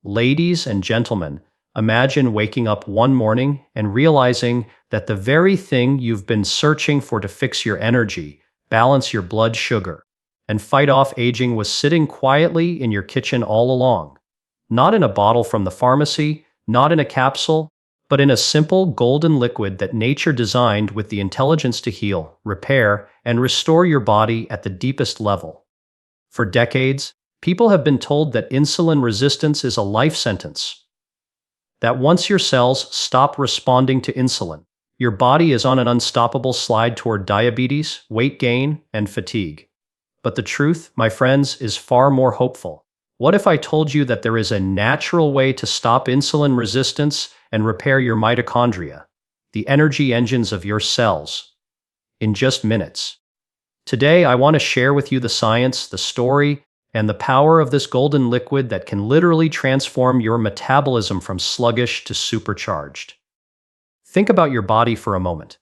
Ladies and gentlemen, imagine waking up one morning and realizing that the very thing you've been searching for to fix your energy, balance your blood sugar, and fight off aging was sitting quietly in your kitchen all along. Not in a bottle from the pharmacy, not in a capsule, but in a simple golden liquid that nature designed with the intelligence to heal, repair, and restore your body at the deepest level. For decades, people have been told that insulin resistance is a life sentence. That once your cells stop responding to insulin, your body is on an unstoppable slide toward diabetes, weight gain, and fatigue. But the truth, my friends, is far more hopeful. What if I told you that there is a natural way to stop insulin resistance and repair your mitochondria, the energy engines of your cells, in just minutes? Today, I want to share with you the science, the story, and the power of this golden liquid that can literally transform your metabolism from sluggish to supercharged. Think about your body for a moment.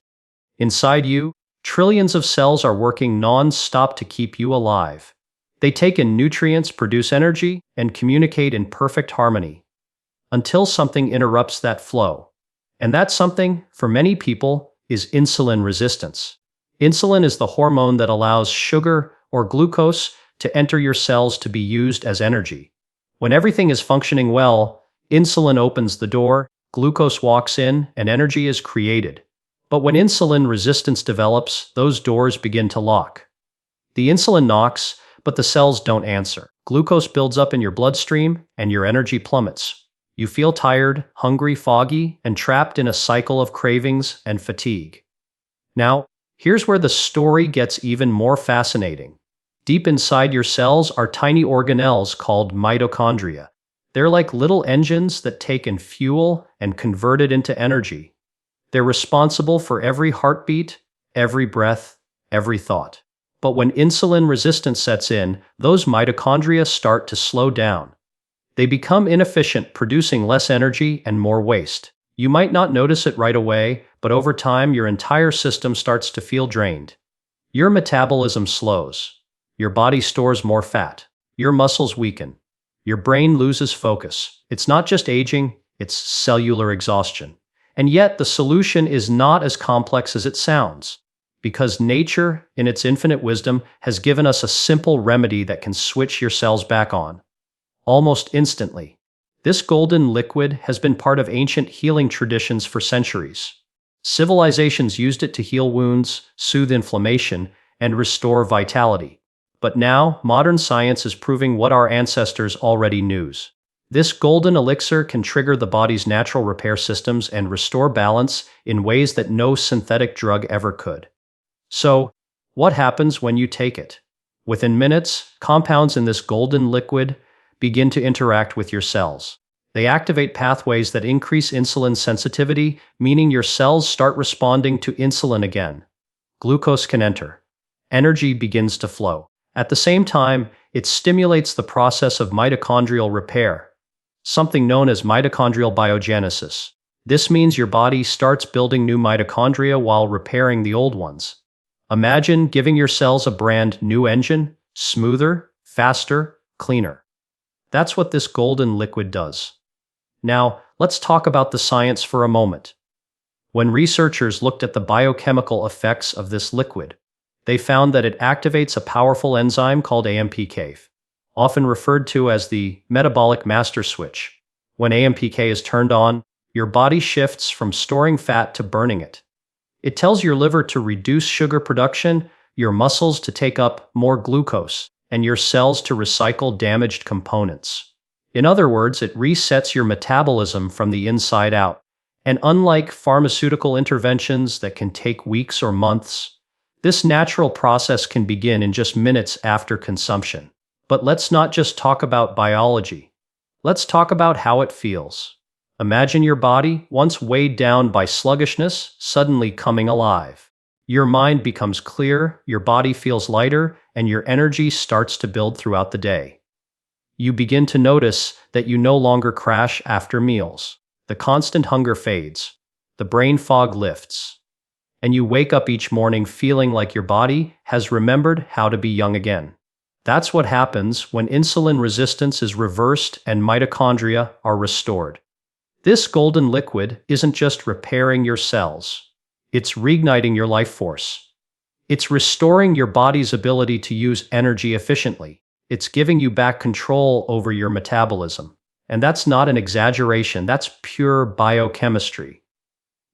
Inside you, trillions of cells are working non-stop to keep you alive. They take in nutrients, produce energy, and communicate in perfect harmony, until something interrupts that flow. And that something, for many people, is insulin resistance. Insulin is the hormone that allows sugar or glucose to enter your cells to be used as energy. When everything is functioning well, insulin opens the door, glucose walks in, and energy is created. But when insulin resistance develops, those doors begin to lock. The insulin knocks, but the cells don't answer. Glucose builds up in your bloodstream, and your energy plummets. You feel tired, hungry, foggy, and trapped in a cycle of cravings and fatigue. Now, here's where the story gets even more fascinating. Deep inside your cells are tiny organelles called mitochondria. They're like little engines that take in fuel and convert it into energy. They're responsible for every heartbeat, every breath, every thought. But when insulin resistance sets in, those mitochondria start to slow down. They become inefficient, producing less energy and more waste. You might not notice it right away, but over time your entire system starts to feel drained. Your metabolism slows. Your body stores more fat. Your muscles weaken. Your brain loses focus. It's not just aging, it's cellular exhaustion. And yet the solution is not as complex as it sounds. Because nature, in its infinite wisdom, has given us a simple remedy that can switch your cells back on, almost instantly. This golden liquid has been part of ancient healing traditions for centuries. Civilizations used it to heal wounds, soothe inflammation, and restore vitality. But now, modern science is proving what our ancestors already knew. This golden elixir can trigger the body's natural repair systems and restore balance in ways that no synthetic drug ever could. So, what happens when you take it? Within minutes, compounds in this golden liquid begin to interact with your cells. They activate pathways that increase insulin sensitivity, meaning your cells start responding to insulin again. Glucose can enter. Energy begins to flow. At the same time, it stimulates the process of mitochondrial repair, something known as mitochondrial biogenesis. This means your body starts building new mitochondria while repairing the old ones. Imagine giving your cells a brand new engine, smoother, faster, cleaner. That's what this golden liquid does. Now, let's talk about the science for a moment. When researchers looked at the biochemical effects of this liquid, they found that it activates a powerful enzyme called AMPK, often referred to as the metabolic master switch. When AMPK is turned on, your body shifts from storing fat to burning it. It tells your liver to reduce sugar production, your muscles to take up more glucose, and your cells to recycle damaged components. In other words, it resets your metabolism from the inside out. And unlike pharmaceutical interventions that can take weeks or months, this natural process can begin in just minutes after consumption. But let's not just talk about biology. Let's talk about how it feels. Imagine your body, once weighed down by sluggishness, suddenly coming alive. Your mind becomes clear, your body feels lighter, and your energy starts to build throughout the day. You begin to notice that you no longer crash after meals. The constant hunger fades. The brain fog lifts. And you wake up each morning feeling like your body has remembered how to be young again. That's what happens when insulin resistance is reversed and mitochondria are restored. This golden liquid isn't just repairing your cells. It's reigniting your life force. It's restoring your body's ability to use energy efficiently. It's giving you back control over your metabolism. And that's not an exaggeration, that's pure biochemistry.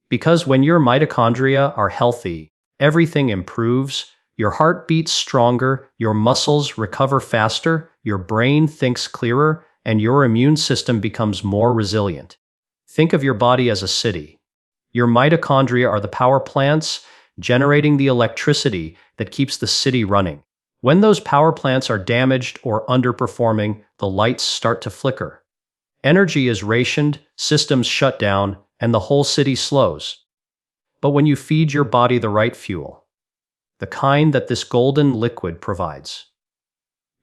Because when your mitochondria are healthy, everything improves, your heart beats stronger, your muscles recover faster, your brain thinks clearer, and your immune system becomes more resilient. Think of your body as a city. Your mitochondria are the power plants generating the electricity that keeps the city running. When those power plants are damaged or underperforming, the lights start to flicker. Energy is rationed, systems shut down, and the whole city slows. But when you feed your body the right fuel, the kind that this golden liquid provides,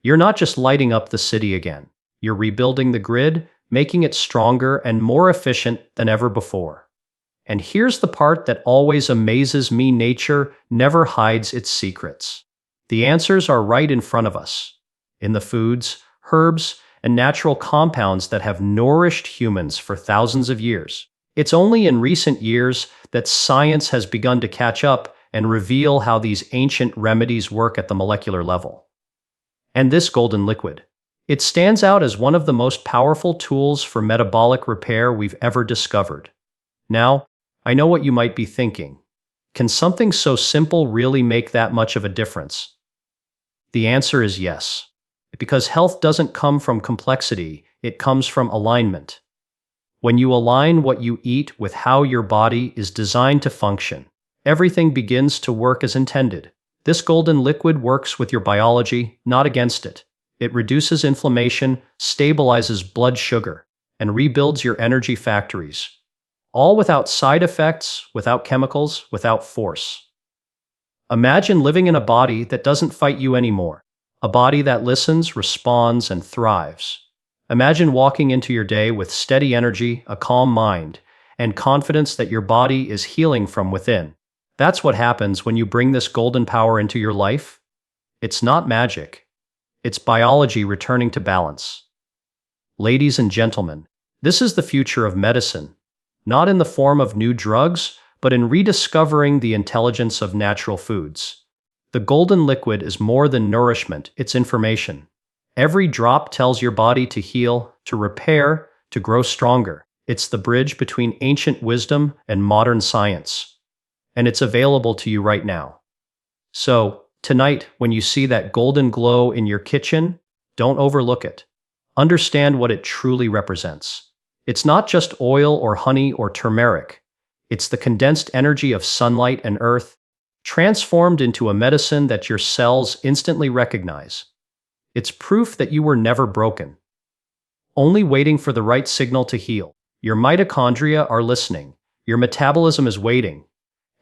you're not just lighting up the city again. You're rebuilding the grid, making it stronger and more efficient than ever before. And here's the part that always amazes me: nature never hides its secrets. The answers are right in front of us, in the foods, herbs, and natural compounds that have nourished humans for thousands of years. It's only in recent years that science has begun to catch up and reveal how these ancient remedies work at the molecular level. And this golden liquid, it stands out as one of the most powerful tools for metabolic repair we've ever discovered. Now, I know what you might be thinking. Can something so simple really make that much of a difference? The answer is yes. Because health doesn't come from complexity, it comes from alignment. When you align what you eat with how your body is designed to function, everything begins to work as intended. This golden liquid works with your biology, not against it. It reduces inflammation, stabilizes blood sugar, and rebuilds your energy factories. All without side effects, without chemicals, without force. Imagine living in a body that doesn't fight you anymore. A body that listens, responds, and thrives. Imagine walking into your day with steady energy, a calm mind, and confidence that your body is healing from within. That's what happens when you bring this golden power into your life. It's not magic. It's biology returning to balance. Ladies and gentlemen, this is the future of medicine, not in the form of new drugs, but in rediscovering the intelligence of natural foods. The golden liquid is more than nourishment, it's information. Every drop tells your body to heal, to repair, to grow stronger. It's the bridge between ancient wisdom and modern science. And it's available to you right now. So, tonight, when you see that golden glow in your kitchen, don't overlook it. Understand what it truly represents. It's not just oil or honey or turmeric. It's the condensed energy of sunlight and earth, transformed into a medicine that your cells instantly recognize. It's proof that you were never broken, only waiting for the right signal to heal. Your mitochondria are listening, your metabolism is waiting,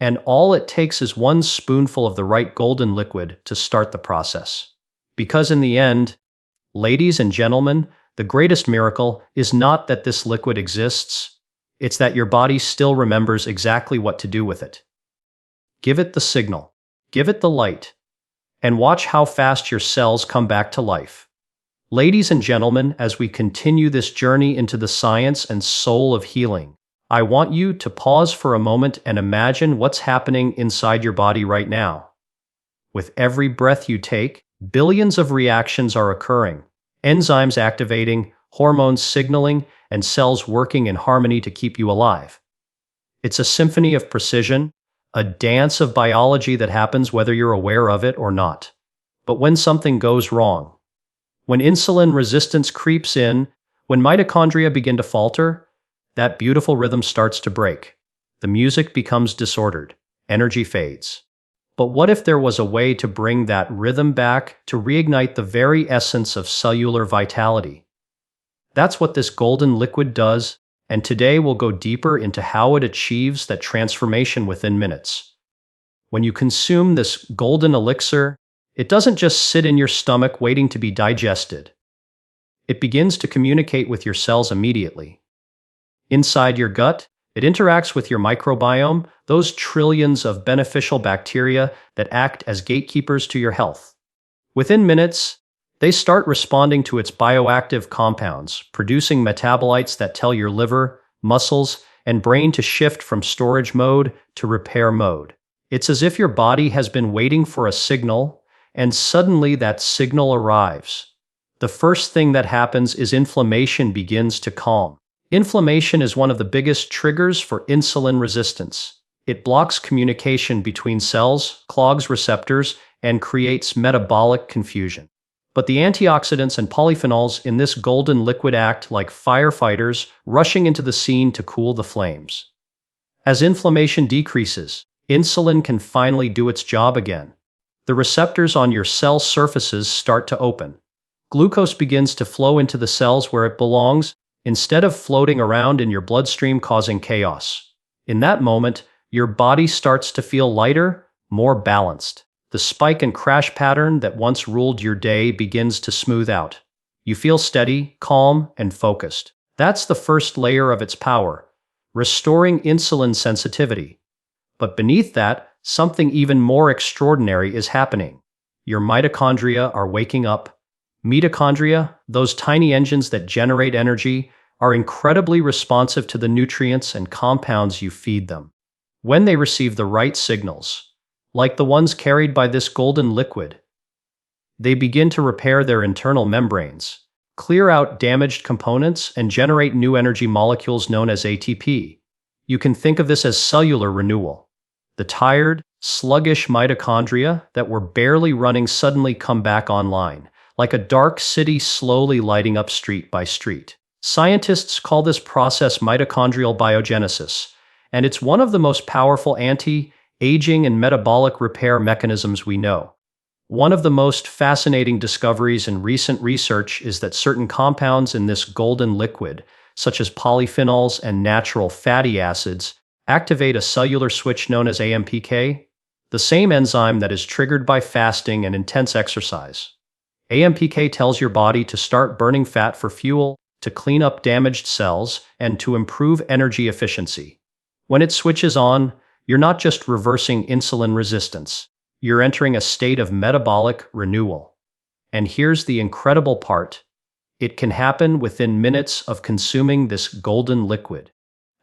and all it takes is one spoonful of the right golden liquid to start the process. Because in the end, ladies and gentlemen, the greatest miracle is not that this liquid exists, it's that your body still remembers exactly what to do with it. Give it the signal, give it the light, and watch how fast your cells come back to life. Ladies and gentlemen, as we continue this journey into the science and soul of healing, I want you to pause for a moment and imagine what's happening inside your body right now. With every breath you take, billions of reactions are occurring, enzymes activating, hormones signaling, and cells working in harmony to keep you alive. It's a symphony of precision, a dance of biology that happens whether you're aware of it or not. But when something goes wrong, when insulin resistance creeps in, when mitochondria begin to falter, that beautiful rhythm starts to break. The music becomes disordered, energy fades. But what if there was a way to bring that rhythm back, to reignite the very essence of cellular vitality? That's what this golden liquid does, and today we'll go deeper into how it achieves that transformation within minutes. When you consume this golden elixir, it doesn't just sit in your stomach waiting to be digested. It begins to communicate with your cells immediately. Inside your gut, it interacts with your microbiome, those trillions of beneficial bacteria that act as gatekeepers to your health. Within minutes, They start responding to its bioactive compounds, producing metabolites that tell your liver, muscles, and brain to shift from storage mode to repair mode. It's as if your body has been waiting for a signal, and suddenly that signal arrives. The first thing that happens is inflammation begins to calm. Inflammation is one of the biggest triggers for insulin resistance. It blocks communication between cells, clogs receptors, and creates metabolic confusion. But the antioxidants and polyphenols in this golden liquid act like firefighters rushing into the scene to cool the flames. As inflammation decreases, insulin can finally do its job again. The receptors on your cell surfaces start to open. Glucose begins to flow into the cells where it belongs, instead of floating around in your bloodstream causing chaos. In that moment, your body starts to feel lighter, more balanced. The spike and crash pattern that once ruled your day begins to smooth out. You feel steady, calm, and focused. That's the first layer of its power, restoring insulin sensitivity. But beneath that, something even more extraordinary is happening. Your mitochondria are waking up. Mitochondria, those tiny engines that generate energy, are incredibly responsive to the nutrients and compounds you feed them. When they receive the right signals, like the ones carried by this golden liquid, they begin to repair their internal membranes, clear out damaged components, and generate new energy molecules known as ATP. You can think of this as cellular renewal. The tired, sluggish mitochondria that were barely running suddenly come back online, like a dark city slowly lighting up street by street. Scientists call this process mitochondrial biogenesis, and it's one of the most powerful anti-aging and metabolic repair mechanisms we know. One of the most fascinating discoveries in recent research is that certain compounds in this golden liquid, such as polyphenols and natural fatty acids, activate a cellular switch known as AMPK, the same enzyme that is triggered by fasting and intense exercise. AMPK tells your body to start burning fat for fuel, to clean up damaged cells, and to improve energy efficiency. When it switches on, you're not just reversing insulin resistance, you're entering a state of metabolic renewal. And here's the incredible part. It can happen within minutes of consuming this golden liquid.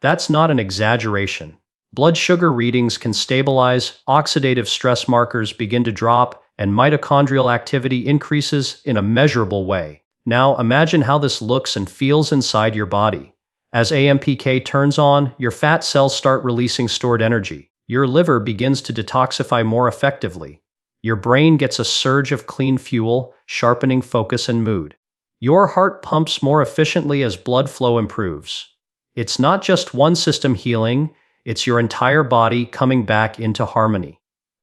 That's not an exaggeration. Blood sugar readings can stabilize, oxidative stress markers begin to drop, and mitochondrial activity increases in a measurable way. Now imagine how this looks and feels inside your body. As AMPK turns on, your fat cells start releasing stored energy. Your liver begins to detoxify more effectively. Your brain gets a surge of clean fuel, sharpening focus and mood. Your heart pumps more efficiently as blood flow improves. It's not just one system healing, it's your entire body coming back into harmony.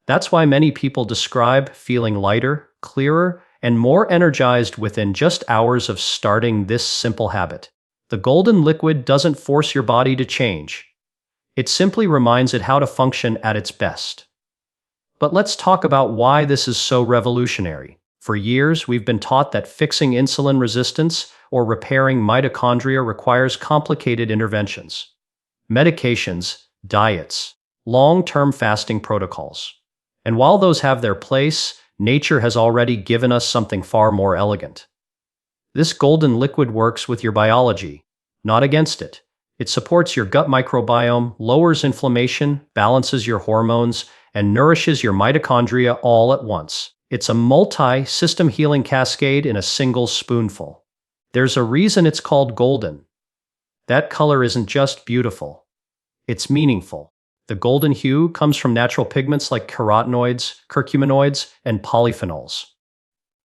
That's why many people describe feeling lighter, clearer, and more energized within just hours of starting this simple habit. The golden liquid doesn't force your body to change. It simply reminds it how to function at its best. But let's talk about why this is so revolutionary. For years, we've been taught that fixing insulin resistance or repairing mitochondria requires complicated interventions. Medications, diets, long-term fasting protocols. And while those have their place, nature has already given us something far more elegant. This golden liquid works with your biology, not against it. It supports your gut microbiome, lowers inflammation, balances your hormones, and nourishes your mitochondria all at once. It's a multi-system healing cascade in a single spoonful. There's a reason it's called golden. That color isn't just beautiful. It's meaningful. The golden hue comes from natural pigments like carotenoids, curcuminoids, and polyphenols.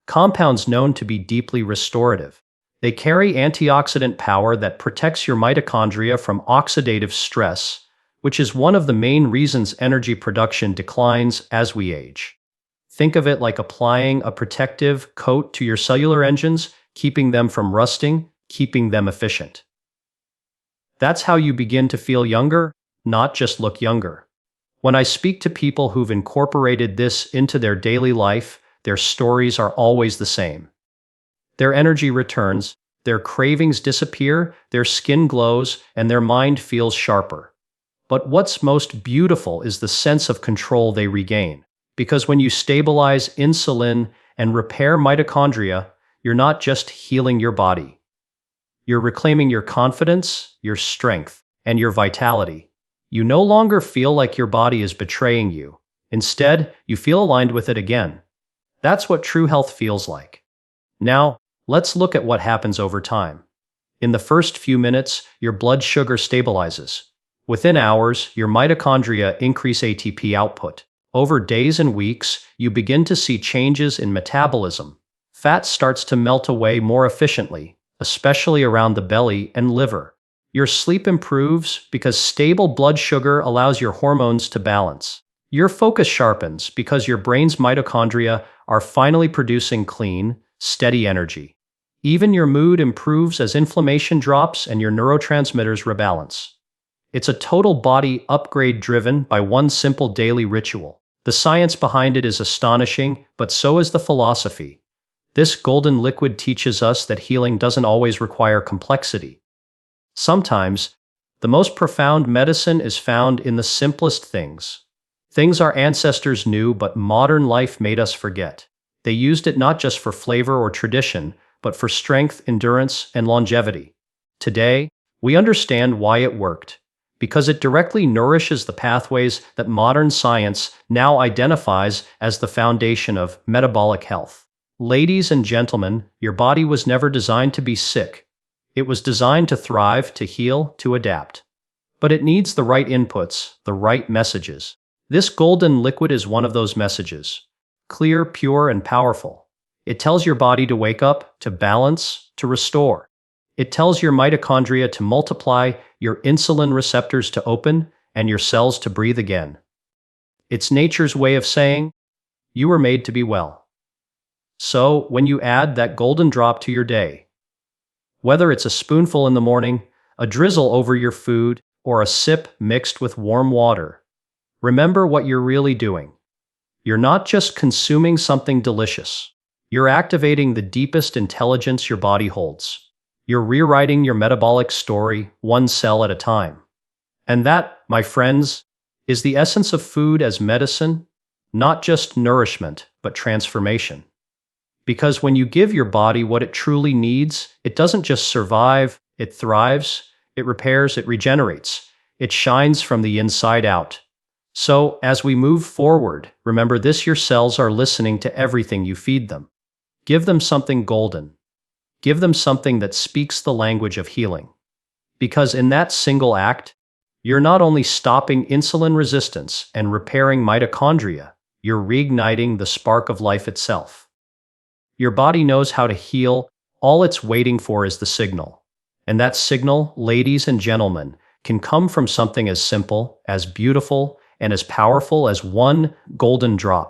Compounds known to be deeply restorative. They carry antioxidant power that protects your mitochondria from oxidative stress, which is one of the main reasons energy production declines as we age. Think of it like applying a protective coat to your cellular engines, keeping them from rusting, keeping them efficient. That's how you begin to feel younger, not just look younger. When I speak to people who've incorporated this into their daily life, their stories are always the same. Their energy returns, their cravings disappear, their skin glows, and their mind feels sharper. But what's most beautiful is the sense of control they regain. Because when you stabilize insulin and repair mitochondria, you're not just healing your body. You're reclaiming your confidence, your strength, and your vitality. You no longer feel like your body is betraying you. Instead, you feel aligned with it again. That's what true health feels like. Now, let's look at what happens over time. In the first few minutes, your blood sugar stabilizes. Within hours, your mitochondria increase ATP output. Over days and weeks, you begin to see changes in metabolism. Fat starts to melt away more efficiently, especially around the belly and liver. Your sleep improves because stable blood sugar allows your hormones to balance. Your focus sharpens because your brain's mitochondria are finally producing clean, steady energy. Even your mood improves as inflammation drops and your neurotransmitters rebalance. It's a total body upgrade driven by one simple daily ritual. The science behind it is astonishing, but so is the philosophy. This golden liquid teaches us that healing doesn't always require complexity. Sometimes, the most profound medicine is found in the simplest things. Things our ancestors knew but modern life made us forget. They used it not just for flavor or tradition, but for strength, endurance, and longevity. Today, we understand why it worked, because it directly nourishes the pathways that modern science now identifies as the foundation of metabolic health. Ladies and gentlemen, your body was never designed to be sick. It was designed to thrive, to heal, to adapt. But it needs the right inputs, the right messages. This golden liquid is one of those messages. Clear, pure, and powerful. It tells your body to wake up, to balance, to restore. It tells your mitochondria to multiply, your insulin receptors to open, and your cells to breathe again. It's nature's way of saying, you were made to be well. So, when you add that golden drop to your day, whether it's a spoonful in the morning, a drizzle over your food, or a sip mixed with warm water, remember what you're really doing. You're not just consuming something delicious. You're activating the deepest intelligence your body holds. You're rewriting your metabolic story one cell at a time. And that, my friends, is the essence of food as medicine, not just nourishment, but transformation. Because when you give your body what it truly needs, it doesn't just survive, it thrives, it repairs, it regenerates. It shines from the inside out. So, as we move forward, remember this: your cells are listening to everything you feed them. Give them something golden. Give them something that speaks the language of healing. Because in that single act, you're not only stopping insulin resistance and repairing mitochondria, you're reigniting the spark of life itself. Your body knows how to heal. All it's waiting for is the signal. And that signal, ladies and gentlemen, can come from something as simple, as beautiful, and as powerful as one golden drop.